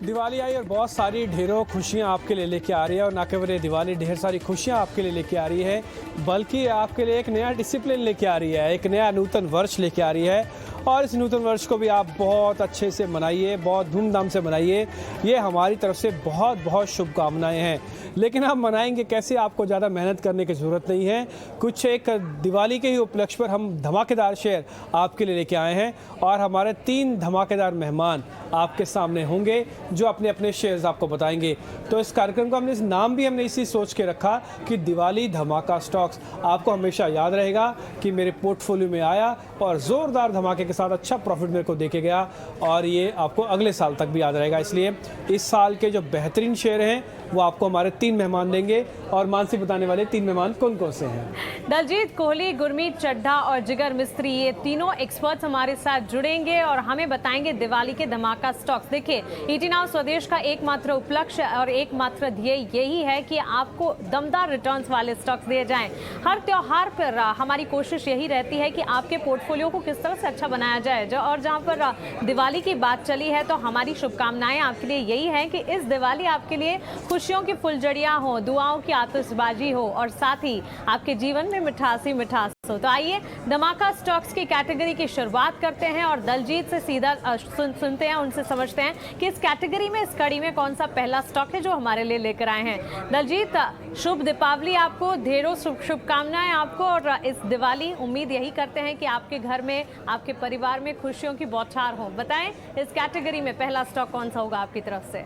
दिवाली आई और बहुत सारी ढेरों खुशियां आपके लिए लेके आ रही है। और ना केवल ये दिवाली ढेर सारी खुशियां आपके लिए लेके आ रही है, बल्कि आपके लिए एक नया डिसिप्लिन लेके आ रही है, एक नया नूतन वर्ष लेके आ रही है। और इस नूतन वर्ष को भी आप बहुत अच्छे से मनाइए, बहुत धूमधाम से मनाइए। ये हमारी तरफ से बहुत बहुत शुभकामनाएं हैं। लेकिन आप मनाएंगे कैसे, आपको ज़्यादा मेहनत करने की ज़रूरत नहीं है। कुछ एक दिवाली के ही उपलक्ष्य पर हम धमाकेदार शेयर आपके लिए लेके आए हैं और हमारे 3 धमाकेदार मेहमान आपके सामने होंगे जो अपने अपने शेयर्स आपको बताएंगे। तो इस कार्यक्रम को हमने इसी सोच के रखा कि दिवाली धमाका स्टॉक्स। आपको हमेशा याद रहेगा कि मेरे पोर्टफोलियो में आया और ज़ोरदार धमाके के साथ अच्छा प्रॉफिट मेरे को देके गया, और ये आपको अगले साल तक भी याद रहेगा। इसलिए इस साल के जो बेहतरीन शेयर हैं वो आपको हमारे 3 मेहमान देंगे। और मानसी बताने वाले 3 मेहमान कौन कौन से हैं। दलजीत, कोहली, गुरमीत चड्ढा और जिगर मिस्त्री, ये तीनों एक्सपर्ट्स हमारे साथ जुड़ेंगे और हमें बताएंगे दिवाली के धमाका स्टॉक्स। देखिए, ईटी नाउ स्वदेश का एकमात्र उपलक्ष्य और एकमात्र ध्येय यही है कि आपको दमदार रिटर्न्स वाले स्टॉक्स दिए जाएं। हर त्योहार पर हमारी कोशिश यही रहती है कि आपके पोर्टफोलियो को किस तरह से अच्छा बनाया जाए। और जहां पर दिवाली की बात चली है तो हमारी शुभकामनाएं आपके लिए यही है कि इस दिवाली आपके लिए खुशियों की फुलझड़ियां हो, दुआओं की आतिशबाजी हो और साथ ही आपके जीवन में मिठास ही मिठास हो। तो आइए धमाका स्टॉक्स की कैटेगरी की शुरुआत करते हैं और दलजीत से सीधा सुनते हैं, उनसे समझते हैं कि इस कैटेगरी में, इस कड़ी में कौन सा पहला स्टॉक है जो हमारे लिए लेकर आए हैं। दलजीत, शुभ दीपावली आपको, ढेरों शुभकामनाएं आपको। और इस दिवाली उम्मीद यही करते हैं कि आपके घर में, आपके परिवार में खुशियों की बौछार हो। बताएं इस कैटेगरी में पहला स्टॉक कौन सा होगा आपकी तरफ से।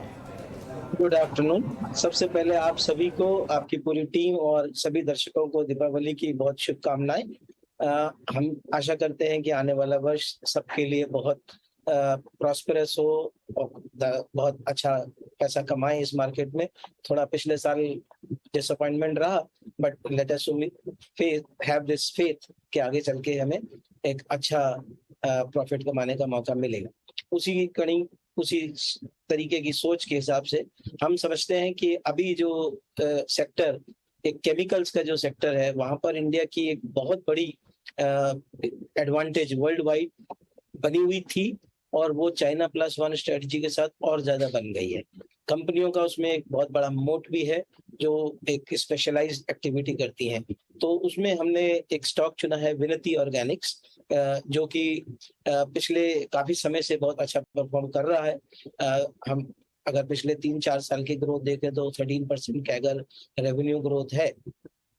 Good afternoon. सबसे पहले आप सभी को, आपकी पूरी टीम और सभी दर्शकों को दीपावली की बहुत शुभकामनाएं। हम आशा करते हैं कि आने वाला वर्ष सबके लिए बहुत प्रॉस्पेरस हो और बहुत अच्छा पैसा कमाएं इस मार्केट में। थोड़ा पिछले साल डिसअपॉइंटमेंट रहा, but let us have this faith कि आगे चल के हमें एक अच्छा प्रॉफिट कमाने का मौका मिलेगा। उसी तरीके की सोच के हिसाब से हम समझते हैं कि अभी जो सेक्टर, एक केमिकल्स का जो सेक्टर है, वहां पर इंडिया की एक बहुत बड़ी एडवांटेज वर्ल्ड वाइड बनी हुई थी और वो चाइना प्लस वन स्ट्रेटजी के साथ और ज्यादा बन गई है। कंपनियों का उसमें एक बहुत बड़ा मोट भी है जो एक स्पेशलाइज्ड एक्टिविटी करती हैं। तो उसमें हमने एक स्टॉक चुना है विनती ऑर्गेनिक्स, जो कि पिछले काफी समय से बहुत अच्छा परफॉर्म कर रहा है। हम अगर पिछले 3-4 साल की ग्रोथ देखें तो 13% कैगर रेवेन्यू ग्रोथ है।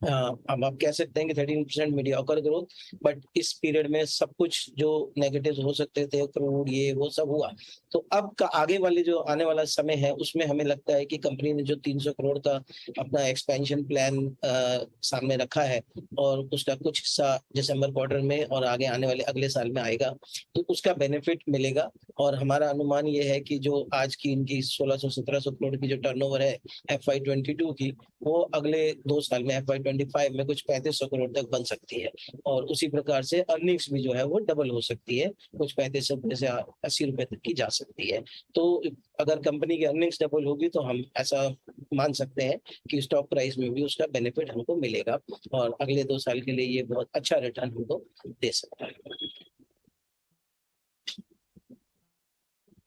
अब आप कह सकते हैं कि 13% मीडियोकर ग्रोथ, बट इस पीरियड में सब कुछ जो नेगेटिव हो सकते थे, क्रूड ये वो सब हुआ। तो अब का आगे वाले जो आने वाला समय है उसमें हमें लगता है कि कंपनी ने जो 300 करोड़ का अपना एक्सपेंशन प्लान सामने रखा है और उसका कुछ हिस्सा दिसंबर क्वार्टर में और आगे आने वाले अगले साल में आएगा, तो उसका बेनिफिट मिलेगा। और हमारा अनुमान ये है कि जो आज की इनकी 1600-1700 करोड़ की जो टर्नओवर है FY22 की, वो अगले 2 साल में FY25 में कुछ 3500 करोड़ तक बन सकती है। और उसी प्रकार से अर्निंग्स भी जो है वो डबल हो सकती है, कुछ 35 रुपए से 80 रुपए तक की जा सकती है। तो अगर कंपनी की अर्निंग्स डबल होगी तो हम ऐसा मान सकते हैं कि स्टॉक प्राइस में भी उसका बेनिफिट हमको मिलेगा और अगले 2 साल के लिए ये बहुत अच्छा रिटर्न हमको दे सकता है।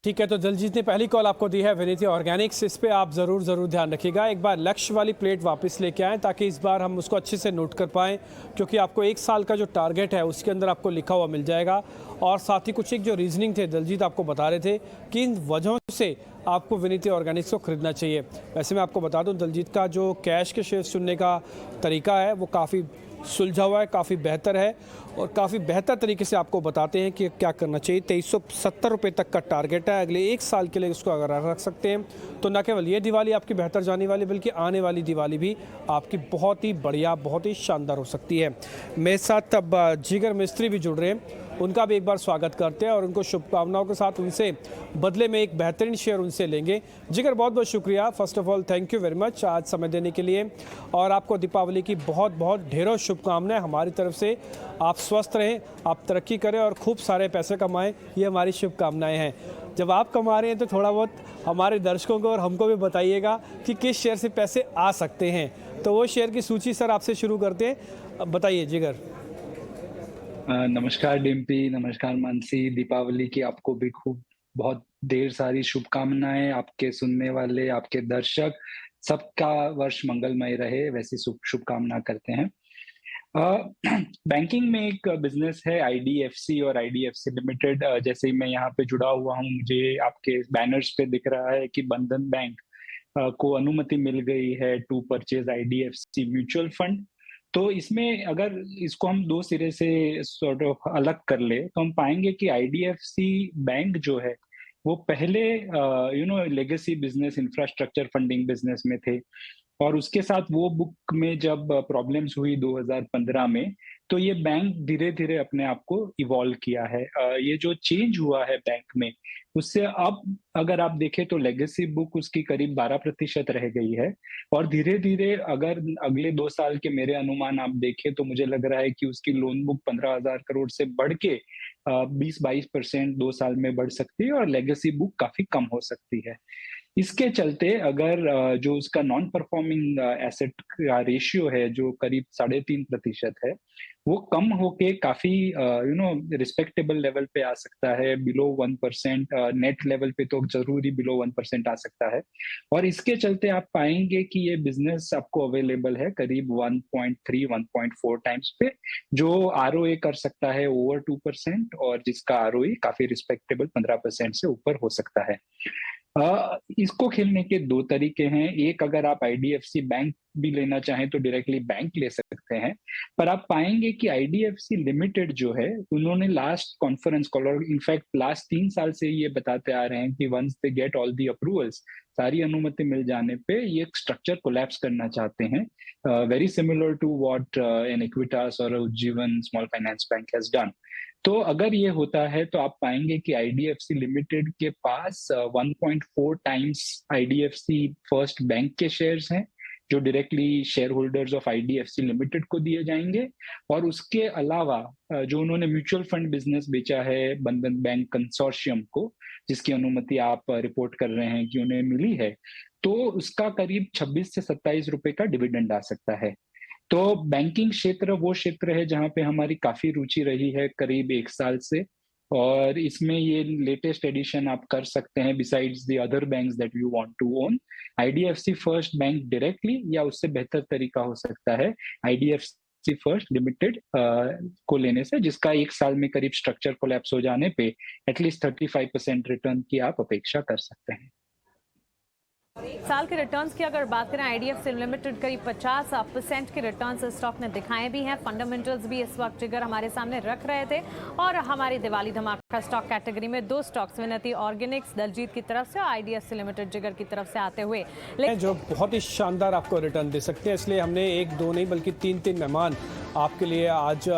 ठीक है, तो दलजीत ने पहली कॉल आपको दी है विनती ऑर्गेनिक्स। इस पे आप ज़रूर ध्यान रखिएगा। एक बार लक्ष्य वाली प्लेट वापस लेके आएँ ताकि इस बार हम उसको अच्छे से नोट कर पाएँ, क्योंकि आपको 1 साल का जो टारगेट है उसके अंदर आपको लिखा हुआ मिल जाएगा। और साथ ही कुछ एक जो रीजनिंग थे दलजीत आपको बता रहे थे कि इन वजहों से आपको विनती ऑर्गेनिक्स को खरीदना चाहिए। वैसे मैं आपको बता दूं, दलजीत का जो कैश के शेयर चुनने का तरीका है वो काफ़ी सुलझा हुआ है, काफ़ी बेहतर है और काफ़ी बेहतर तरीके से आपको बताते हैं कि क्या करना चाहिए। 2370 रुपये तक का टारगेट है, अगले 1 साल के लिए उसको अगर रख सकते हैं तो न केवल ये दिवाली आपकी बेहतर जाने वाली, बल्कि आने वाली दिवाली भी आपकी बहुत ही बढ़िया, बहुत ही शानदार हो सकती है। मेरे साथ अब जिगर मिस्त्री भी जुड़ रहे हैं, उनका भी एक बार स्वागत करते हैं और उनको शुभकामनाओं के साथ उनसे बदले में एक बेहतरीन शेयर उनसे लेंगे। जिगर, बहुत बहुत शुक्रिया। First of all thank you very much आज समय देने के लिए, और आपको दीपावली की बहुत बहुत ढेरों शुभकामनाएं हमारी तरफ से। आप स्वस्थ रहें, आप तरक्की करें और खूब सारे पैसे कमाएं, ये हमारी शुभकामनाएं हैं। जब आप कमा रहे हैं तो थोड़ा बहुत हमारे दर्शकों को और हमको भी बताइएगा कि किस शेयर से पैसे आ सकते हैं। तो वो शेयर की सूची सर आपसे शुरू करते हैं, बताइए जिगर। नमस्कार डिम्पी, नमस्कार मानसी। दीपावली की आपको भी खूब बहुत ढेर सारी शुभकामनाएं आपके सुनने वाले, आपके दर्शक, सबका वर्ष मंगलमय रहे, वैसी शुभकामना करते हैं। बैंकिंग में एक बिजनेस है आईडीएफसी और आईडीएफसी लिमिटेड। जैसे ही मैं यहाँ पे जुड़ा हुआ हूँ, मुझे आपके बैनर्स पे दिख रहा है कि बंधन बैंक को अनुमति मिल गई है to purchase IDFC mutual fund. तो इसमें अगर इसको हम दो सिरे से सॉर्ट ऑफ अलग कर ले तो हम पाएंगे कि आईडीएफसी बैंक जो है वो पहले legacy business infrastructure funding business में थे, और उसके साथ वो बुक में जब प्रॉब्लम्स हुई 2015 में, तो ये बैंक धीरे धीरे अपने आप को इवॉल्व किया है। ये जो चेंज हुआ है बैंक में, उससे अब अगर आप देखें तो लेगेसी बुक उसकी करीब 12% रह गई है, और धीरे धीरे अगर अगले 2 साल के मेरे अनुमान आप देखें तो मुझे लग रहा है कि उसकी लोन बुक 15,000 करोड़ से बढ़ के 20-22% 2 साल में बढ़ सकती है, और लेगेसी बुक काफी कम हो सकती है। इसके चलते अगर जो उसका नॉन परफॉर्मिंग एसेट का रेशियो है जो करीब 3.5% है, वो कम होके काफी रिस्पेक्टेबल लेवल पे आ सकता है, बिलो 1%, नेट लेवल पे तो जरूर ही बिलो 1% आ सकता है। और इसके चलते आप पाएंगे कि ये बिजनेस आपको अवेलेबल है करीब 1.3-1.4 टाइम्स पे, जो आरओए कर सकता है ओवर 2%, और जिसका आरओए काफी रिस्पेक्टेबल 15% से ऊपर हो सकता है। इसको खेलने के दो तरीके हैं। एक, अगर आप आईडीएफसी बैंक भी लेना चाहें तो डायरेक्टली बैंक ले सकते हैं, पर आप पाएंगे कि आईडीएफसी लिमिटेड जो है, उन्होंने लास्ट कॉन्फ्रेंस कॉल और इनफैक्ट लास्ट 3 साल से ये बताते आ रहे हैं कि once they get all the approvals, सारी अनुमति मिल जाने पे ये स्ट्रक्चर कोलैप्स करना चाहते हैं, very similar to what an Equitas और Ujjivan small finance bank has done. तो अगर ये होता है तो आप पाएंगे कि आईडीएफसी लिमिटेड के पास 1.4 टाइम्स आईडीएफसी फर्स्ट बैंक के शेयर्स हैं, जो directly share holders of IDFC limited को दिए जाएंगे। और उसके अलावा जो उन्होंने म्यूचुअल फंड बिजनेस बेचा है बंधन बैंक कंसोर्शियम को, जिसकी अनुमति आप रिपोर्ट कर रहे हैं कि उन्हें मिली है, तो उसका करीब 26 से 27 रुपए का डिविडेंड आ सकता है। तो बैंकिंग क्षेत्र वो क्षेत्र है जहां पे हमारी काफी रुचि रही है करीब 1 साल से, और इसमें ये लेटेस्ट एडिशन आप कर सकते हैं besides the other banks that you want to own. IDFC First Bank directly, या उससे बेहतर तरीका हो सकता है आईडीएफसी फर्स्ट लिमिटेड को लेने से, जिसका 1 साल में करीब स्ट्रक्चर कोलैप्स हो जाने पे एटलीस्ट 35% रिटर्न की आप अपेक्षा कर सकते हैं। साल के रिटर्न्स की अगर बात करें, आईडीएफसी लिमिटेड करीब 50% के रिटर्न्स स्टॉक ने दिखाए भी हैं। फंडामेंटल्स भी इस वक्त जिगर हमारे सामने रख रहे थे, और हमारी दिवाली धमाका स्टॉक कैटेगरी में 2 स्टॉक्स विनती ऑर्गेनिक्स दलजीत की तरफ से और आईडीएफसी लिमिटेड जिगर की तरफ से आते हुए जो बहुत ही शानदार आपको रिटर्न दे सकते हैं, इसलिए हमने 1-2 नहीं बल्कि 3-3 मेहमान आपके लिए आज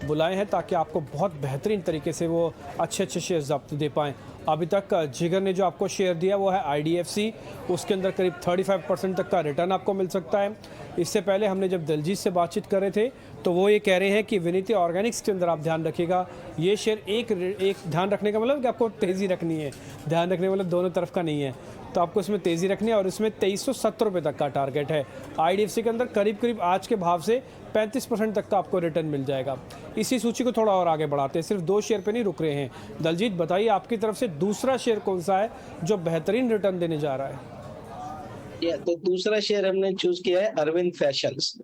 बुलाए हैं, ताकि आपको बहुत बेहतरीन तरीके से वो अच्छे शेयर जब्त दे पाएँ। अभी तक जिगर ने जो आपको शेयर दिया वो है आईडीएफसी, उसके अंदर करीब 35% तक का रिटर्न आपको मिल सकता है। इससे पहले हमने जब दलजीत से बातचीत कर रहे थे तो वो ये कह रहे हैं कि विनीति ऑर्गेनिक्स के अंदर आप ध्यान रखिएगा, ये शेयर एक ध्यान रखने का मतलब कि आपको तेज़ी रखनी है, ध्यान रखने मतलब दोनों तरफ का नहीं है, तो आपको इसमें तेज़ी रखनी है, और इसमें 2370 रुपये तक का टारगेट है। आईडीएफसी के अंदर करीब आज के भाव से 35% तक का आपको रिटर्न मिल जाएगा। इसी सूची को थोड़ा और आगे बढ़ाते हैं, सिर्फ 2 शेयर पे नहीं रुक रहे हैं। दलजीत, बताइए आपकी तरफ से दूसरा शेयर कौन सा है जो बेहतरीन रिटर्न देने जा रहा है? तो दूसरा शेयर हमने चूज किया है अरविंद फैशंस।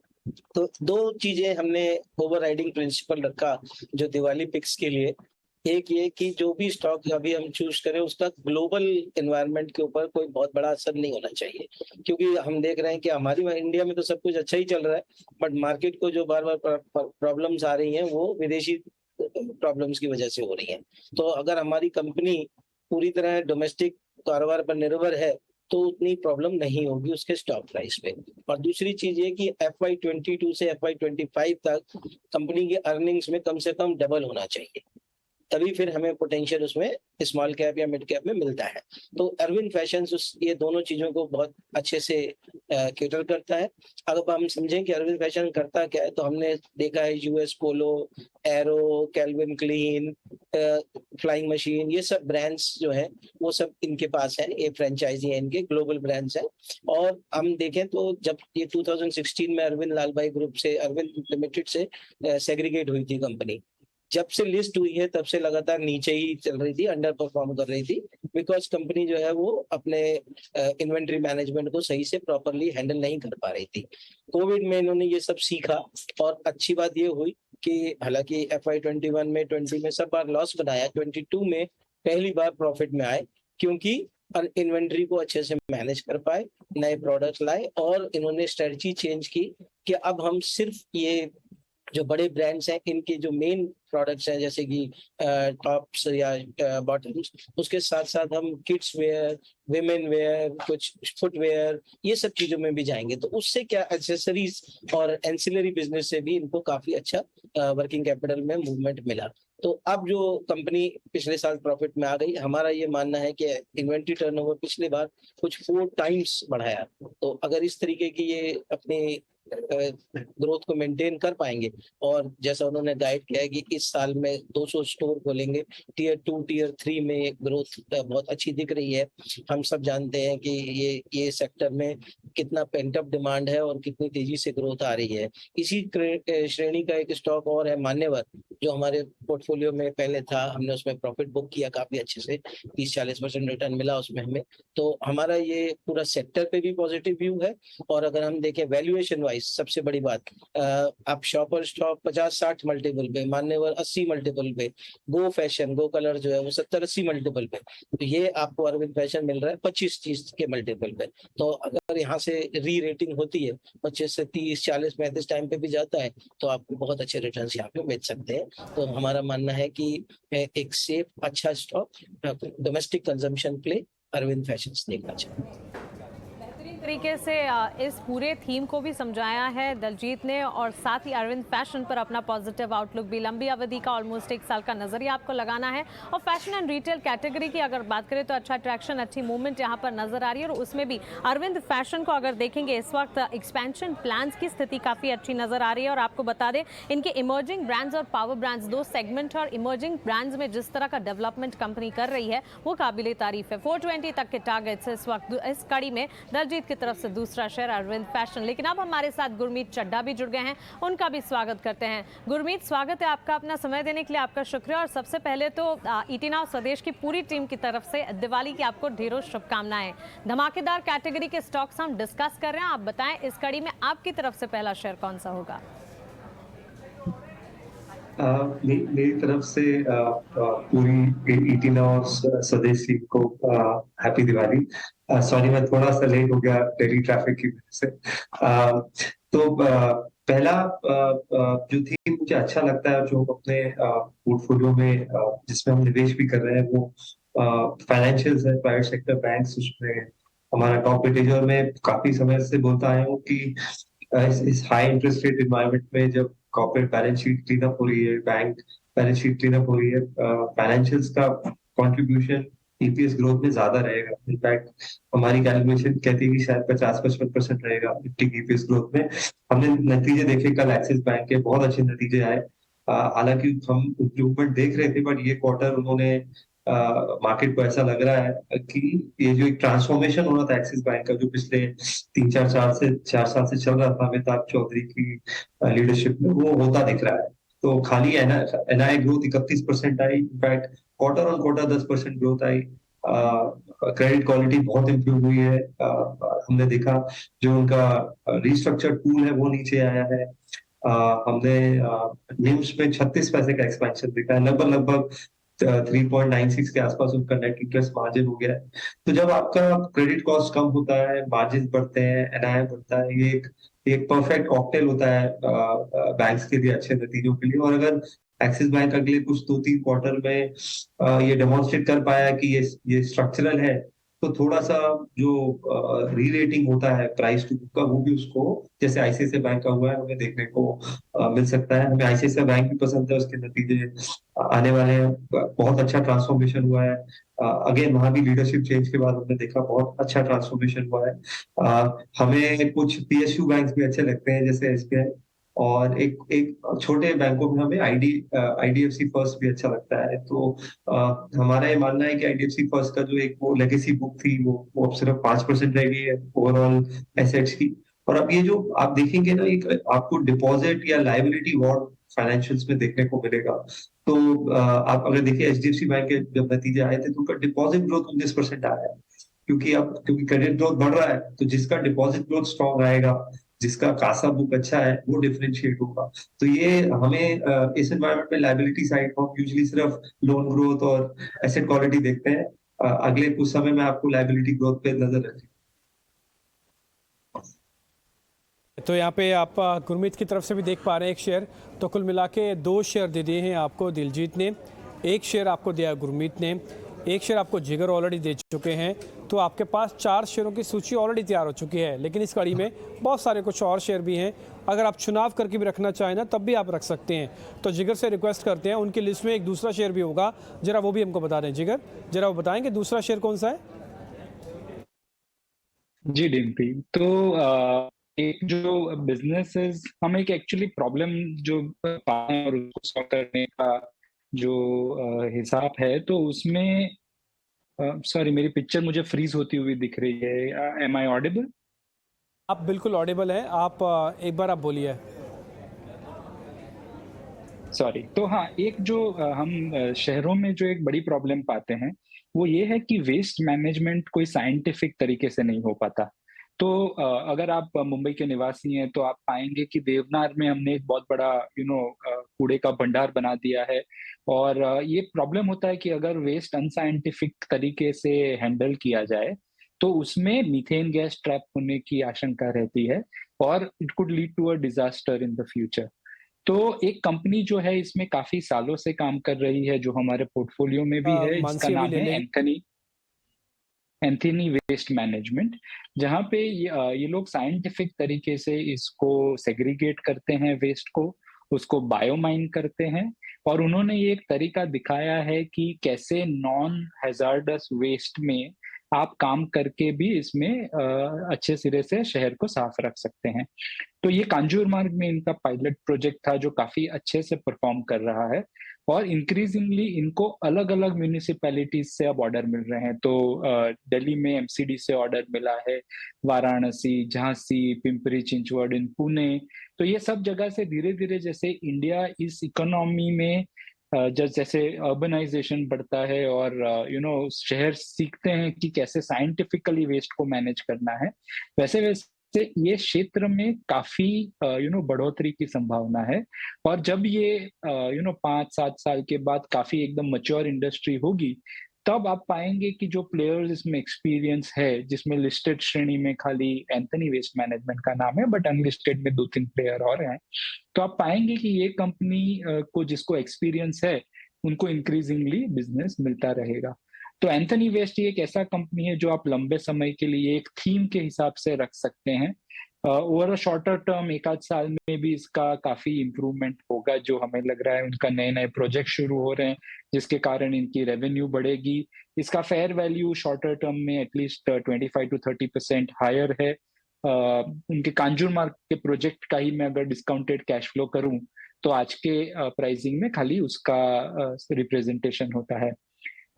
तो 2 चीजें हमने ओवरराइडिंग प्रिंसिपल रखा जो दिवाली पिक्स के लिए। एक ये कि जो भी स्टॉक अभी हम चूज करें उसका ग्लोबल एनवायरनमेंट के ऊपर कोई बहुत बड़ा असर नहीं होना चाहिए, क्योंकि हम देख रहे हैं कि हमारी इंडिया में तो सब कुछ अच्छा ही चल रहा है, बट मार्केट को जो बार बार प्रॉब्लम्स आ रही हैं वो विदेशी प्रॉब्लम्स की वजह से हो रही हैं। तो अगर हमारी कंपनी पूरी तरह डोमेस्टिक कारोबार पर निर्भर है तो उतनी प्रॉब्लम नहीं होगी उसके स्टॉक प्राइस पे। और दूसरी चीज ये कि FY22 से FY25 तक कंपनी के अर्निंग्स में कम से कम डबल होना चाहिए, तभी फिर हमें पोटेंशियल उसमें स्मॉल कैप या मिड कैप में मिलता है। तो अरविंद फैशंस ये दोनों चीजों को बहुत अच्छे से कैटर करता है। अगर हम समझें कि अरविंद फैशन करता क्या है, तो हमने देखा है US Polo, Arrow, Calvin Klein, Flying Machine, ये सब ब्रांड्स जो है वो सब इनके पास है, ये फ्रेंचाइजी है, इनके ग्लोबल ब्रांड्स हैं। और हम देखें तो जब ये 2016 में अरविंद लाल भाई ग्रुप से, अरविंद लिमिटेड से सेग्रीगेट हुई थी कंपनी, जब से लिस्ट हुई है तब से लगातार नीचे ही चल रही थी, अंडर परफॉर्म कर रही थी। बिकॉज कंपनी जो है वो अपने इन्वेंट्री मैनेजमेंट को सही से प्रॉपरली हैंडल नहीं कर पा रही थी। कोविड में इन्होंने ये सब सीखा और अच्छी बात ये हुई कि हालांकि FY21 में 20 में सब बार लॉस बनाया, 22 में पहली बार प्रॉफिट में आए क्योंकि इन्वेंट्री को अच्छे से मैनेज कर पाए, नए प्रोडक्ट लाए और इन्होंने स्ट्रेटजी चेंज की कि अब हम सिर्फ ये जो बड़े ब्रांड्स हैं इनके जो मेन प्रोडक्ट्स हैं जैसे कि टॉप्स या बॉटम्स, उसके साथ साथ हम किड्स वेयर, विमेन वेयर, कुछ फुटवेयर, ये सब चीजों में भी जाएंगे। तो उससे क्या एक्सेसरीज और एंसिलरी बिजनेस से भी इनको काफी अच्छा वर्किंग कैपिटल में मूवमेंट मिला। तो अब जो कंपनी पिछले साल प्रॉफिट में आ गई, हमारा ये मानना है कि इन्वेंट्री टर्नओवर पिछले बार कुछ 4 टाइम्स बढ़ाया। तो अगर इस तरीके की ये अपनी ग्रोथ को मेंटेन कर पाएंगे और जैसा उन्होंने गाइड किया है कि इस साल में 200 स्टोर खोलेंगे, टियर 2 टियर 3 में ग्रोथ बहुत अच्छी दिख रही है। हम सब जानते हैं कि ये सेक्टर में कितना पेंट अप डिमांड है और कितनी तेजी से ग्रोथ आ रही है। इसी श्रेणी का एक स्टॉक और है मान्यवर, जो हमारे पोर्टफोलियो में पहले था, हमने उसमें प्रॉफिट बुक किया काफी अच्छे से, 30-40% रिटर्न मिला उसमें हमें। तो हमारा ये पूरा सेक्टर पे भी पॉजिटिव व्यू है। और अगर हम देखें वैल्यूएशन वाइज, सबसे बड़ी बात, आप शॉपर स्टॉक 50-60 मल्टीपल पे, मान्यवर 80 मल्टीपल पे, गो फैशन, गो कलर जो है वो 70-80 मल्टीपल पे, तो ये आपको अरविंद फैशन मिल रहा है 25-30 के मल्टीपल पे। तो अगर यहाँ से री रेटिंग होती है 25 से 30, 40, 35 टाइम पे भी जाता है तो आपको बहुत अच्छे रिटर्न्स यहाँ पे मिल सकते हैं। तो हमारा मानना है कि एक सेफ अच्छा stock domestic consumption play Arvind Fashions देखना चाहिए। तरीके से इस पूरे थीम को भी समझाया है दलजीत ने और साथ ही अरविंद फैशन पर अपना पॉजिटिव आउटलुक भी, लंबी अवधि का ऑलमोस्ट 1 साल का नजरिया आपको लगाना है। और फैशन एंड रिटेल कैटेगरी की अगर बात करें तो अच्छा अट्रैक्शन, अच्छी मूवमेंट यहाँ पर नजर आ रही है और उसमें भी अरविंद फैशन को अगर देखेंगे इस वक्त एक्सपेंशन प्लान्स की स्थिति काफी अच्छी नजर आ रही है। और आपको बता दें इनके इमर्जिंग ब्रांड्स और पावर ब्रांड्स, 2 सेगमेंट और इमर्जिंग ब्रांड्स में जिस तरह का डेवलपमेंट कंपनी कर रही है वो काबिले तारीफ है। 420 तक के टारगेट्स इस वक्त इस कड़ी में दलजीत की तरफ से दूसरा शेयर अरविंद फैशन। लेकिन अब हमारे साथ गुरमीत चड्ढा भी जुड़ गए हैं, उनका भी स्वागत करते हैं। गुरमीत, स्वागत है आपका, अपना समय देने के लिए आपका शुक्रिया। और सबसे पहले तो ईटी नाउ स्वदेश की पूरी टीम की तरफ से दिवाली की आपको ढेरों शुभकामनाएं। धमाकेदार कैटेगरी के स्टॉक्स हम डिस्कस कर रहे हैं, आप बताएं इस कड़ी में आपकी तरफ से पहला शेयर कौन सा होगा? मेरी तरफ से पूरी ईटी नाउ स्वदेश टीम को हैप्पी दिवाली। सॉरी मैं थोड़ा सा लेट हो गया दिल्ली ट्रैफिक की वजह से। तो पहला जो थीम मुझे अच्छा लगता है, जो अपने पोर्टफोलियो में जिसमें हम निवेश भी कर रहे हैं, वो फाइनेंशियल्स है, प्राइवेट सेक्टर बैंक्स, उसमें हमारा टॉप वेटेज। और मैं काफी समय से बोलता आया हूँ कि इस हाई इंटरेस्ट रेट एनवायरनमेंट में जब corporate balance sheet clean up हो रही है, bank balance sheet clean up हो रही है, फाइनेंशियल्स का कंट्रीब्यूशन ईपीएस ग्रोथ में ज्यादा रहेगा। इनफैक्ट हमारी कैलकुलेशन कहती है कि शायद 50-55% रहेगा ईपीएस ग्रोथ में। हमने नतीजे देखे कल एक्सिस बैंक के, बहुत अच्छे नतीजे आए। हालांकि हम इम्प्रूवमेंट देख रहे थे, बट ये क्वार्टर उन्होंने मार्केट को ऐसा लग रहा है कि ये जो एक ट्रांसफॉर्मेशन हो रहा था एक्सिस बैंक का, जो पिछले 3-4 साल से चल रहा था अमिताभ चौधरी की लीडरशिप में, वो होता दिख रहा है। तो खाली एनआई ग्रोथ 31% आई, in fact quarter on quarter 10% growth आई। क्रेडिट क्वालिटी बहुत इंप्रूव हुई है। हमने देखा जो उनका रिस्ट्रक्चर पूल है वो नीचे आया है। हमने निम्स में 36 पैसे का एक्सपेंशन देखा है, लगभग 3.96 के आसपास उनका नेट इंटरेस्ट मार्जिन हो गया है। तो जब आपका क्रेडिट कॉस्ट कम होता है, मार्जिन बढ़ते हैं, एनआई बढ़ता है, ये एक परफेक्ट कॉकटेल होता है बैंक्स के लिए अच्छे नतीजों के लिए। और अगर एक्सिस बैंक अगले कुछ 2-3 क्वार्टर में ये डेमोन्स्ट्रेट कर पाया कि ये स्ट्रक्चरल है, तो थोड़ा सा जो री रेटिंग होता है प्राइस टू बुक का, वो भी उसको जैसे आईसीआईसीआई बैंक का हुआ है हमें देखने को मिल सकता है। हमें आईसीआईसीआई बैंक भी पसंद है, उसके नतीजे आने वाले हैं। बहुत अच्छा ट्रांसफॉर्मेशन हुआ है। अगेन वहां भी लीडरशिप चेंज के बाद हमने देखा बहुत अच्छा ट्रांसफॉर्मेशन हुआ है। हमें कुछ पीएसयू बैंक भी अच्छे लगते हैं जैसे एसबीआई, और एक छोटे बैंकों में हमें आईडीएफसी फर्स्ट भी अच्छा लगता है। तो हमारा ये मानना है कि आईडीएफसी फर्स्ट का जो एक वो लेगेसी बुक थी, वो अब सिर्फ 5% रह गई है ओवरऑल एसेट्स की। और अब ये जो आप देखेंगे ना, एक आपको डिपॉजिट या लायबिलिटी वॉर फाइनेंशियल्स में देखने को मिलेगा। तो आप अगर देखिए एचडीएफसी बैंक के जब नतीजे आए थे तो उनका डिपॉजिट ग्रोथ 19% आया है, क्योंकि क्रेडिट ग्रोथ बढ़ रहा है, तो जिसका डिपॉजिट ग्रोथ स्ट्रॉन्ग आएगा, जिसका कासा बुक अच्छा है, वो डिफरेंशिएट होगा। तो ये हमें इस एनवायरनमेंट में लायबिलिटी साइड हम यूजुअली सिर्फ लोन ग्रोथ और एसेट क्वालिटी देखते हैं। अगले कुछ समय में आपको लायबिलिटी ग्रोथ पे नजर रखनी। तो यहाँ पे आप गुरमीत की तरफ से भी देख पा रहे हैं एक शेयर, तो कुल मिला के 2 शेयर दे दिए हैं आपको दिलजीत ने, 1 शेयर आपको दिया गुरमीत ने, 1 शेयर आपको जिगर ऑलरेडी दे चुके हैं। तो आपके पास 4 शेयरों की सूची ऑलरेडी तैयार हो चुकी है, लेकिन इस कड़ी में बहुत सारे कुछ और शेयर भी हैं। अगर आप चुनाव करके भी रखना चाहें ना, तब भी आप रख सकते हैं। तो जिगर से रिक्वेस्ट करते हैं, उनकी लिस्ट में एक दूसरा शेयर भी होगा, जरा वो भी हमको बता दें। जिगर, जरा वो बताएंगे दूसरा शेयर कौन सा है? जी डिम्पी, तो एक जो बिजनेसेस हम एक एक्चुअली प्रॉब्लम जो पाए और उसको सॉल्व करने का जो हिसाब है, तो उसमें सॉरी मेरी पिक्चर मुझे फ्रीज होती हुई दिख रही है। Am I audible? आप बिल्कुल ऑडिबल हैं, आप एक बार आप बोलिए। सॉरी। तो हाँ, एक जो हम शहरों में जो एक बड़ी प्रॉब्लम पाते हैं वो ये है कि वेस्ट मैनेजमेंट कोई साइंटिफिक तरीके से नहीं हो पाता। तो अगर आप मुंबई के निवासी हैं तो आप पाएंगे कि देवनार में हमने एक बहुत बड़ा कूड़े का भंडार बना दिया है। और ये प्रॉब्लम होता है कि अगर वेस्ट अनसाइंटिफिक तरीके से हैंडल किया जाए तो उसमें मीथेन गैस ट्रैप होने की आशंका रहती है और it could lead to a disaster in the future. तो एक कंपनी जो है इसमें काफी सालों से काम कर रही है, जो हमारे पोर्टफोलियो में भी है, जिसका नाम है एंथनी वेस्ट मैनेजमेंट, जहाँ पे ये लोग साइंटिफिक तरीके से इसको सेग्रीगेट करते हैं, वेस्ट को, उसको बायोमाइन करते हैं। और उन्होंने ये एक तरीका दिखाया है कि कैसे नॉन हैजार्डस वेस्ट में आप काम करके भी इसमें अच्छे सिरे से शहर को साफ रख सकते हैं। तो ये कांजूरमार्ग में इनका पायलट प्रोजेक्ट था जो काफी अच्छे से परफॉर्म कर रहा है और इंक्रीजिंगली इनको अलग अलग म्यूनिसिपैलिटीज से अब ऑर्डर मिल रहे हैं। तो दिल्ली में एमसीडी से ऑर्डर मिला है, वाराणसी, झांसी, पिंपरी चिंचवड, इन पुणे। तो ये सब जगह से धीरे धीरे जैसे इंडिया इस इकोनॉमी में जैसे अर्बनाइजेशन बढ़ता है और शहर सीखते हैं कि कैसे साइंटिफिकली वेस्ट को मैनेज करना है, वैसे वैसे ये क्षेत्र में काफी बढ़ोतरी की संभावना है। और जब ये 5-7 साल के बाद काफी एकदम मैच्योर इंडस्ट्री होगी, तब आप पाएंगे कि जो प्लेयर्स इसमें एक्सपीरियंस है, जिसमें लिस्टेड श्रेणी में खाली एंथनी वेस्ट मैनेजमेंट का नाम है, बट अनलिस्टेड में 2-3 प्लेयर और हैं, तो आप पाएंगे कि ये कंपनी को जिसको एक्सपीरियंस है उनको इंक्रीजिंगली बिजनेस मिलता रहेगा। तो एंथनी वेस्ट ये एक ऐसा कंपनी है जो आप लंबे समय के लिए एक थीम के हिसाब से रख सकते हैं। ओवर अ शॉर्टर टर्म 1-8 साल में भी इसका काफी इंप्रूवमेंट होगा, जो हमें लग रहा है। उनका नए नए प्रोजेक्ट शुरू हो रहे हैं जिसके कारण इनकी रेवेन्यू बढ़ेगी। इसका फेयर वैल्यू शॉर्टर टर्म में एटलीस्ट 25-30% हायर है। उनके कांजूरमार्ग के प्रोजेक्ट का ही मैं अगर डिस्काउंटेड कैश फ्लो करूं तो आज के प्राइसिंग में खाली उसका रिप्रेजेंटेशन होता है।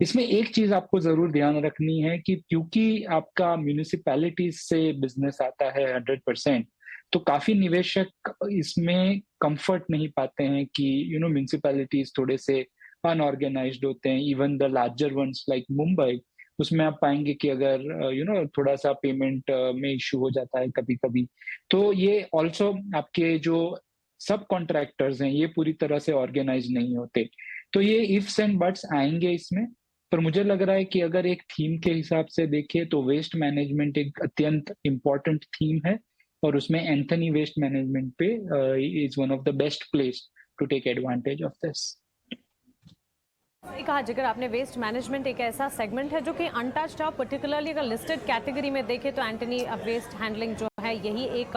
इसमें एक चीज आपको जरूर ध्यान रखनी है कि क्योंकि आपका म्यूनिसिपैलिटीज से बिजनेस आता है 100%, तो काफी निवेशक इसमें कंफर्ट नहीं पाते हैं कि म्यूनिसिपैलिटीज थोड़े से अनऑर्गेनाइज्ड होते हैं। Even the larger ones like Mumbai, उसमें आप पाएंगे कि अगर थोड़ा सा पेमेंट में इश्यू हो जाता है कभी कभी, तो ये ऑल्सो आपके जो सब कॉन्ट्रैक्टर्स हैं ये पूरी तरह से ऑर्गेनाइज नहीं होते। तो ये इफ्स एंड बट्स आएंगे इसमें, पर मुझे लग रहा है कि अगर एक थीम के हिसाब से देखें तो वेस्ट मैनेजमेंट एक अत्यंत इंपॉर्टेंट थीम है और उसमें एंथनी वेस्ट मैनेजमेंट पे is one of the best place to take advantage of this. सही कहा जिगर आपने, वेस्ट मैनेजमेंट एक ऐसा सेगमेंट है जो कि अनटच्ड है। पर्टिकुलरली अगर लिस्टेड कैटेगरी में देखें तो एंटनी वेस्ट हैंडलिंग जो है यही एक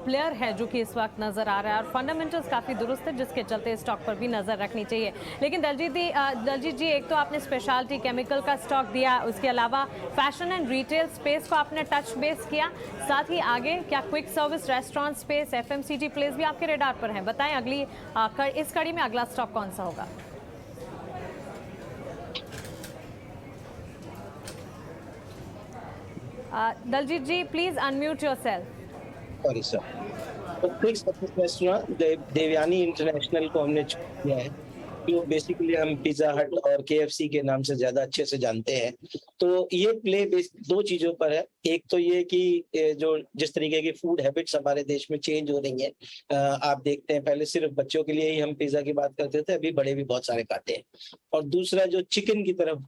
प्लेयर है जो कि इस वक्त नजर आ रहा है और फंडामेंटल्स काफ़ी दुरुस्त है, जिसके चलते स्टॉक पर भी नजर रखनी चाहिए। लेकिन दलजीत जी, एक तो आपने स्पेशलिटी केमिकल का स्टॉक दिया, उसके अलावा फैशन एंड रिटेल स्पेस को आपने टच बेस किया, साथ ही आगे क्या quick service, restaurant space, FMCG place भी आपके रेडार पर हैं? बताएं अगली इस कड़ी में अगला स्टॉक कौन सा होगा? Daljit ji, please unmute yourself. Sorry sir. तो quick service restaurant Devyani international को हमने किया है जो बेसिकली हम पिज्जा हट और केएफसी के नाम से ज्यादा अच्छे से जानते हैं। तो ये प्ले दो चीजों पर है। एक तो ये कि जो जिस तरीके की फूड हैबिट्स हमारे देश में चेंज हो रही हैं, आप देखते हैं पहले सिर्फ बच्चों के लिए ही हम पिज्जा की बात करते थे, अभी बड़े भी बहुत सारे खाते हैं। और दूसरा जो चिकन की तरफ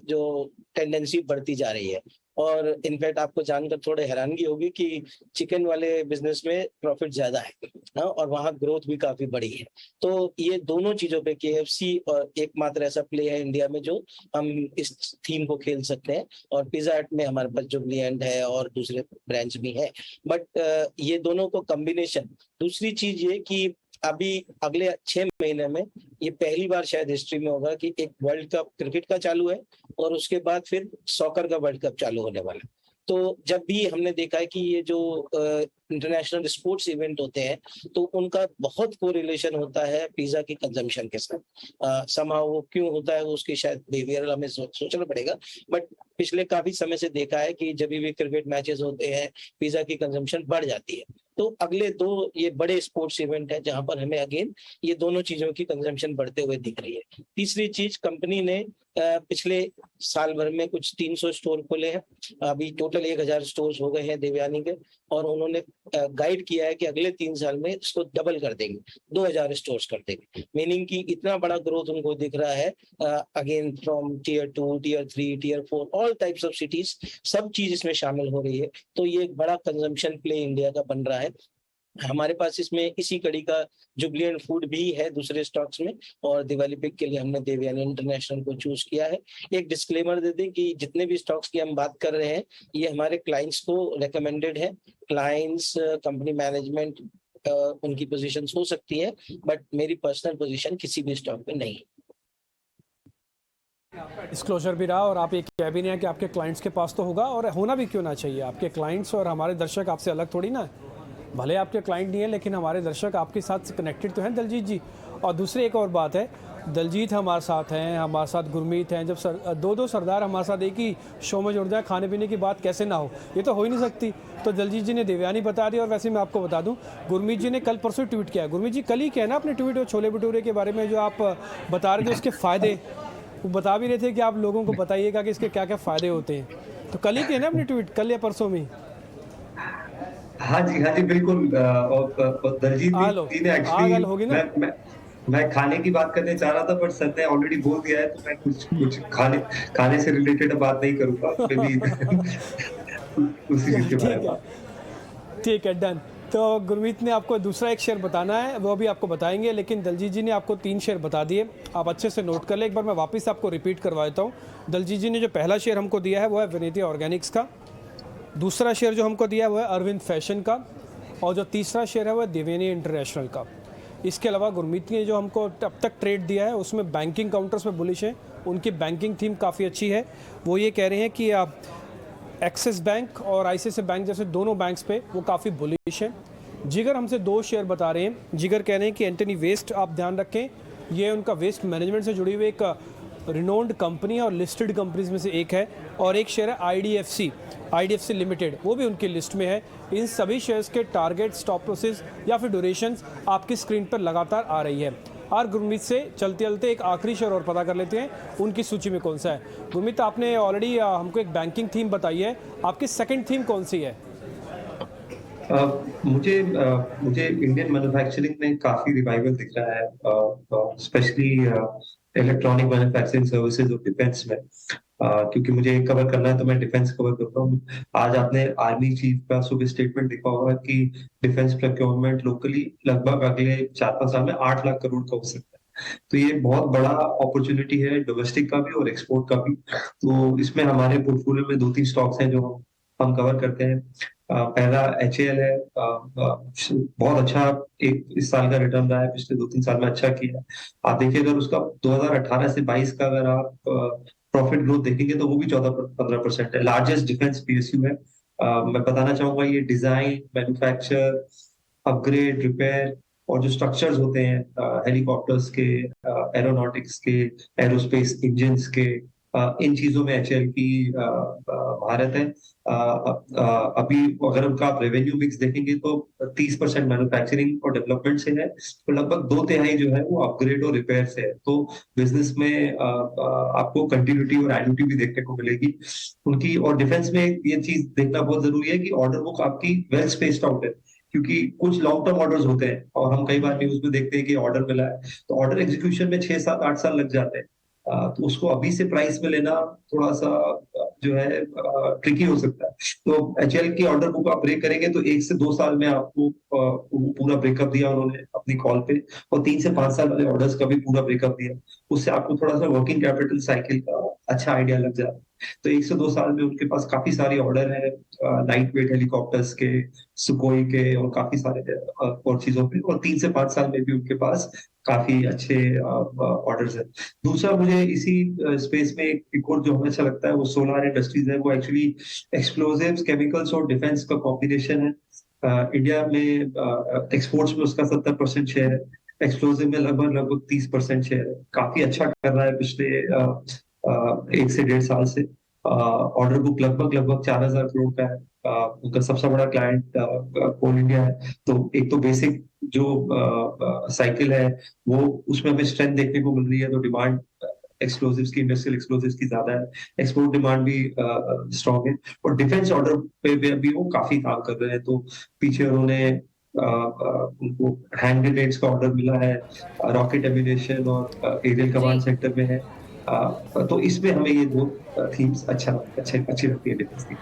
जो टेंडेंसी बढ़ती जा रही है, और इनफैक्ट आपको जानकर थोड़े हैरानगी होगी कि चिकन वाले बिजनेस में प्रॉफिट ज्यादा है, और वहाँ ग्रोथ भी काफी बड़ी है। तो ये दोनों चीजों पे केएफसी और एकमात्र ऐसा प्ले है इंडिया में जो हम इस थीम को खेल सकते हैं। और पिज्जा हट में हमारे पास जुबलिएंट है और दूसरे ब्रांड्स भी हैं, बट ये दोनों को कॉम्बिनेशन। दूसरी चीज ये कि अभी अगले 6 महीने में ये पहली बार शायद हिस्ट्री में होगा कि एक वर्ल्ड कप क्रिकेट का चालू है और उसके बाद फिर सॉकर का वर्ल्ड कप चालू होने वाला है। तो जब भी हमने देखा है कि ये जो इंटरनेशनल स्पोर्ट्स इवेंट होते हैं, तो उनका बहुत कोरिलेशन होता है पिज्जा की कंजम्पशन के साथ। समाउ वो क्यों होता है, उसकी शायद बिहेवियरल हमें सोचना पड़ेगा, बट पिछले काफी समय से देखा है कि जब भी क्रिकेट मैचेस होते हैं पिज्जा की कंजम्पशन बढ़ जाती है। तो अगले 2 ये बड़े स्पोर्ट्स इवेंट है जहां पर हमें अगेन ये दोनों चीजों की कंजम्पशन बढ़ते हुए दिख रही है। तीसरी चीज, कंपनी ने पिछले साल भर में कुछ 300 स्टोर खोले हैं, अभी टोटल 1000 स्टोर्स हो गए हैं देवयानी के, और उन्होंने गाइड किया है कि अगले 3 साल में इसको डबल कर देंगे, 2000 स्टोर्स कर देंगे। मीनिंग कि इतना बड़ा ग्रोथ उनको दिख रहा है, again from tier 2, tier 3, tier 4, all types of cities, सब चीज इसमें शामिल हो रही है। तो ये एक बड़ा कंजम्पशन प्ले इंडिया का बन रहा है। हमारे पास इसमें इसी कड़ी का जुबलिएंट फूड भी है दूसरे स्टॉक्स में, और दिवाली पिक के लिए हमने देवयानी इंटरनेशनल को चूज किया है। एक डिस्क्लेमर दे दें कि जितने भी स्टॉक्स की हम बात कर रहे हैं ये हमारे क्लाइंट्स को रेकमेंडेड है। क्लाइंट्स, कंपनी मैनेजमेंट, उनकी पोजीशंस हो सकती है, बट मेरी पर्सनल पोजीशन किसी भी स्टॉक में नहीं है। डिस्क्लोजर भी रहा, और आप ये कह भी नहीं है कि आपके क्लाइंट्स के पास तो होगा, और होना भी क्यों ना चाहिए। आपके क्लाइंट्स और हमारे दर्शक आपसे अलग थोड़ी ना है। भले आपके क्लाइंट नहीं है, लेकिन हमारे दर्शक आपके साथ कनेक्टेड तो हैं दलजीत जी। और दूसरी एक और बात है, दलजीत हमारे साथ हैं, हमारे साथ गुरमीत हैं। जब दो सरदार हमारे साथ एक ही शो में जुड़ जाए, खाने पीने की बात कैसे ना हो, ये तो हो ही नहीं सकती। तो दलजीत जी ने देवयानी बता दी, और वैसे मैं आपको बता दूं, गुरमीत जी ने कल परसों ट्वीट किया। गुरमीत जी कल ही किया ना अपने ट्वीट, और छोले भटूरे के बारे में जो आप बता रहे थे उसके फ़ायदे, वो बता भी रहे थे कि आप लोगों को बताइएगा कि इसके क्या क्या फ़ायदे होते हैं। तो कल ही किया ना अपने ट्वीट, कल या परसों में। हाँ जी बिल्कुल। और दलजीत जी ने एक्चुअली, मैं खाने की बात करने चाह रहा था, पर सर ने ऑलरेडी बोल दिया है, तो मैं कुछ खाने से रिलेटेड बात नहीं करूंगा। उसी चीज के बारे में। ठीक है, डन। तो गुरमीत ने आपको दूसरा एक शेयर बताना है, वो भी आपको बताएंगे, लेकिन दलजीत जी ने आपको 3 शेयर बता दिए, आप अच्छे से नोट कर ले। एक बार मैं वापस आपको रिपीट करवा देता हूँ। दलजीत जी ने जो पहला शेयर हमको दिया है वो है विनीति ऑर्गेनिक्स का, दूसरा शेयर जो हमको दिया है वो है अरविंद फैशन का, और जो तीसरा शेयर है वो है देवयानी इंटरनेशनल का। इसके अलावा गुरमीत ने जो हमको अब तक ट्रेड दिया है उसमें बैंकिंग काउंटर्स में बुलिश है, उनकी बैंकिंग थीम काफ़ी अच्छी है। वो ये कह रहे हैं कि आप एक्सिस बैंक और आईसीआईसीआई बैंक जैसे दोनों बैंक्स पे वो काफ़ी बुलिश हैं। जिगर हमसे 2 शेयर बता रहे हैं। जिगर कह रहे हैं कि एंटनी वेस्ट आप ध्यान रखें, ये उनका वेस्ट मैनेजमेंट से जुड़ी हुई एक रिनोन्ड कंपनी और लिस्टेड कंपनीज में से एक है। और एक शेयर है आईडीएफसी लिमिटेड, वो भी उनकी लिस्ट में है। इन सभी शेयर्स के टारगेट, स्टॉप लॉसेस या फिर ड्यूरेशंस आपकी स्क्रीन पर लगातार आ रही है। और गुरमीत से चलते चलते एक आखिरी शेयर और पता कर लेते हैं उनकी सूची में कौन सा है। गुरमीत, आपने ऑलरेडी हमको एक बैंकिंग थीम बताई है, आपकी सेकंड थीम कौन सी है? मुझे इंडियन मैन्युफैक्चरिंग में काफी रिवाइवल दिख रहा है, स्पेशली इलेक्ट्रॉनिक मैन्युफैक्चरिंग सर्विसेज और डिफेंस में। क्योंकि मुझे कवर करना है तो मैं डिफेंस कवर करता हूँ। आज आपने आर्मी चीफ का सुबह स्टेटमेंट देखा होगा कि डिफेंस प्रोक्योरमेंट लोकली लगभग अगले 4-5 साल में 8 लाख करोड़ का हो सकता है। तो ये बहुत बड़ा अपॉर्चुनिटी है, डोमेस्टिक का भी और एक्सपोर्ट का भी। तो इसमें हमारे पोर्टफोलियो में 2-3 स्टॉक्स हैं जो हम कवर करते हैं। पहला HAL है, बहुत अच्छा इस साल का रिटर्न रहा है, पिछले 2-3 साल में अच्छा किया। आप देखिए अगर उसका 2018 से 22 का अगर आप प्रॉफिट ग्रोथ देखेंगे तो वो भी 14-15% है। लार्जेस्ट डिफेंस PSU है। मैं बताना चाहूंगा ये डिजाइन, मैन्युफैक्चर, अपग्रेड, रिपेयर और जो स्ट्रक्चर्स होते हैं हेलीकॉप्टर्स के, एरोनॉटिक्स के, एरोस्पेस इंजन्स के, इन चीजों में एचएएल की महारत है। अभी अगर उनका आप रेवेन्यू मिक्स देखेंगे तो 30% मैन्युफैक्चरिंग और डेवलपमेंट से है, तो लगभग 2/3 जो है वो अपग्रेड और रिपेयर से है। तो बिजनेस में आपको कंटिन्यूटी और एन्युटी भी देखने को मिलेगी उनकी। और डिफेंस में ये चीज देखना बहुत जरूरी है कि ऑर्डर बुक आपकी वेल स्पेस्ड आउट है, क्योंकि कुछ लॉन्ग टर्म ऑर्डर्स होते हैं और हम कई बार न्यूज में देखते हैं कि ऑर्डर मिला है तो ऑर्डर एग्जीक्यूशन में 6, 7, 8 साल लग जाते हैं। तो उसको अभी से प्राइस में लेना थोड़ा सा जो है ट्रिकी हो सकता है। तो एचएएल की ऑर्डर बुक आप ब्रेक करेंगे तो 1 से 2 साल में आपको पूरा ब्रेकअप दिया उन्होंने अपनी कॉल पे, और 3 से 5 साल वाले ऑर्डर्स का भी पूरा ब्रेकअप दिया। उससे आपको थोड़ा सा वर्किंग कैपिटल साइकिल का अच्छा आइडिया लग जाता है। तो 1 से 2 साल में उनके पास काफी सारे ऑर्डर है लाइट वेट हेलीकॉप्टर्स के, सुकोई के और काफी सारे और चीजों पे, और 3 से 5 साल में भी उनके पास काफी अच्छे ऑर्डर्स है। दूसरा मुझे इसी स्पेस में एक और जो हमें अच्छा लगता है वो सोलार इंडस्ट्रीज है। वो एक्चुअली एक्सप्लोजिव्स, केमिकल्स और डिफेंस का कॉम्बिनेशन है। इंडिया में एक्सपोर्ट्स में उसका 70% शेयर है, एक्सप्लोजिव में लगभग 30% शेयर है। काफी अच्छा कर रहा है पिछले 1 से 1.5 साल से। ऑर्डर बुक लगभग 4,000 करोड़ का है। उनका सबसे बड़ा क्लाइंट कोल इंडिया है। तो एक तो बेसिक जो साइकिल है वो उसमें हमें स्ट्रेंथ देखने को मिल रही है। तो डिमांड एक्सप्लोजिव्स की, इंडस्ट्रियल एक्सप्लोजिव्स की ज्यादा है, एक्सपोर्ट डिमांड भी स्ट्रांग है, और डिफेंस ऑर्डर पे भी वो काफी काम कर रहे हैं। तो पीछे उन्होंने उनको हैंड ग्रेनेड्स का ऑर्डर मिला है, रॉकेट एम्यूनेशन और एरियल कमांड सेक्टर में है। तो इसमें हमें ये 2 थीम्स अच्छी लगती है डिफेंस की।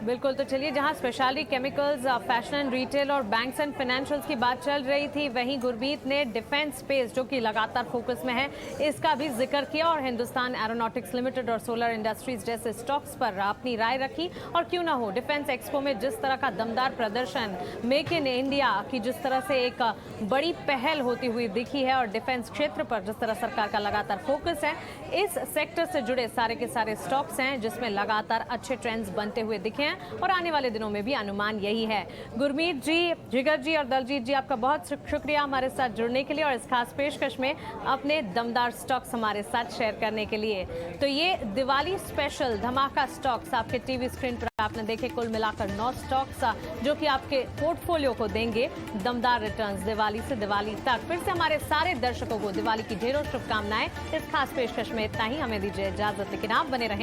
बिल्कुल, तो चलिए, जहां speciality chemicals, fashion and retail और बैंक्स एंड फाइनेंशियल्स की बात चल रही थी, वहीं गुरमीत ने डिफेंस स्पेस जो कि लगातार फोकस में है इसका भी जिक्र किया और हिंदुस्तान एरोनॉटिक्स लिमिटेड और सोलर इंडस्ट्रीज जैसे स्टॉक्स पर अपनी राय रखी। और क्यों ना हो, डिफेंस एक्सपो में जिस तरह का दमदार प्रदर्शन, मेक इन इंडिया की जिस तरह से एक बड़ी पहल होती हुई दिखी है और डिफेंस क्षेत्र पर जिस तरह सरकार का लगातार फोकस है, इस सेक्टर से जुड़े सारे के सारे स्टॉक्स हैं जिसमें लगातार अच्छे ट्रेंड्स बनते हुए दिखे हैं और आने वाले दिनों में भी अनुमान यही है। गुरमीत जी, जिगर जी और दलजीत जी, आपका बहुत शुक्रिया हमारे साथ जुड़ने के लिए और इस खास पेशकश में अपने दमदार स्टॉक्स हमारे साथ शेयर करने के लिए। तो ये दिवाली स्पेशल धमाका स्टॉक्स आपके टीवी स्क्रीन पर आपने देखे, कुल मिलाकर 9 स्टॉक्स जो कि आपके पोर्टफोलियो को देंगे दमदार रिटर्न्स दिवाली से दिवाली तक। फिर से हमारे सारे दर्शकों को दिवाली की ढेरों शुभकामनाएं। इस खास पेशकश में इतना ही, हमें दीजिए इजाजत, लेकिन आप बने रहें